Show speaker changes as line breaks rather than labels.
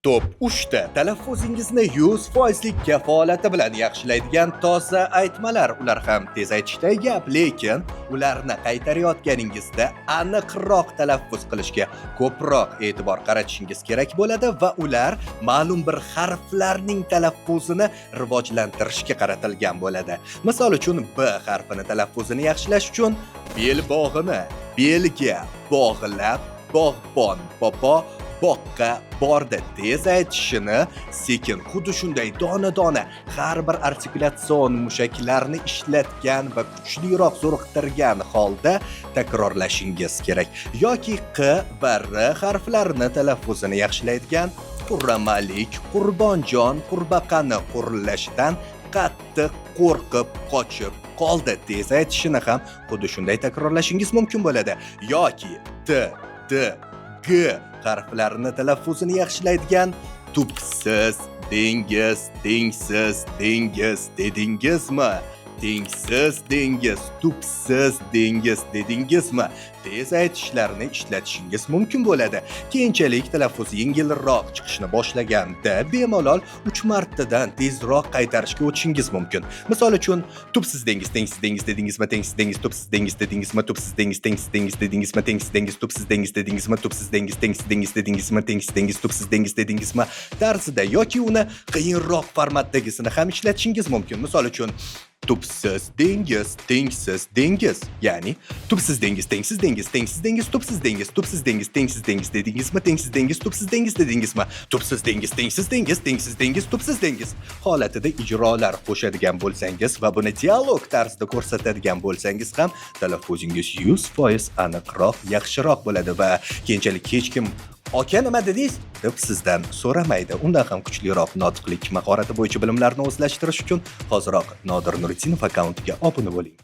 Top 3 ta talaffuzingizni 100% kafolati bilan yaxshilaydigan toza aytmalar. Ular ham tez aytishday gap, lekin ularni qaytarayotganingizda aniqroq talaffuz qilishga ko'proq e'tibor qaratishingiz kerak bo'ladi va ular ma'lum bir harflarning talaffuzini rivojlantirishga qaratilgan bo'ladi. Misol uchun B harfini talaffuzini yaxshilash uchun belbog'ini belga bog'lab, bog'bon bobo boqqa bordi tez aytishini sekin, xuddi shunday dona-dona har bir artikulyatsion mushaklarni ishlatgan va kuchliroq zo'riqtirgan holda takrorlashingiz kerak. Yoki Q va R harflarini talaffuzini yaxshilaydigan Qurramalik, Qurbonjon, Qurbaqani qurilishidan qattiq qo'rqib qochib qoldi tez aytishini ham xuddi shunday takrorlashingiz mumkin bo'ladi. Yoki T, D, G harflarini talaffuzini yaxshilaydigan tubsiz, dengiz, tengsiz, dengiz dedingizmi? Tengsiz dengiz, tubsiz dengiz dedingizmi? Tez aytishlarni ishlatishingiz mumkin bo'ladi. Keyinchalik talaffuz yengilroq chiqishni boshlaganda bemalol 3 martadan tezroq qaytarishga o'tishingiz mumkin. Misol uchun tubsiz dengiz, tengsiz dengiz dedingizmi? Tengsiz dengiz, tubsiz dengiz dedingizmi? Tubsiz dengiz, tengsiz dengiz dedingizmi? Tengsiz dengiz, tubsiz dengiz dedingizmi? Tubsiz dengiz, tengsiz dengiz dedingizmi? Tengsiz dengiz, tubsiz dengiz dedingizmi? Tarzida yoki uni qiyinroq formatdagisini ham ishlatishingiz mumkin. Misol uchun tubsiz dengiz, tengsiz dengiz. Ya'ni tubsiz dengiz, tengsiz dengiz, tengsiz dengiz, tubsiz dengiz, tubsiz dengiz, tengsiz dengiz dedingizmi? Tengsiz dengiz, tubsiz dengiz dedingizmi? Tubsiz dengiz, tengsiz dengiz, tengsiz dengiz, tubsiz dengiz holatida ijrolar qo'shadigan bo'lsangiz va buni dialog tarzida ko'rsatadigan bo'lsangiz ham talaffuzingiz 100% aniqroq, yaxshiroq bo'ladi va keyinchalik hech kim "Aka nima dedingiz?" deb sizdan so'ramaydi. Undan ham kuchliroq notiqlik mahorati bo'yicha bilimlarni o'zlashtirish uchun hoziroq Nodir Nuriddinov akkauntiga obuna bo'ling.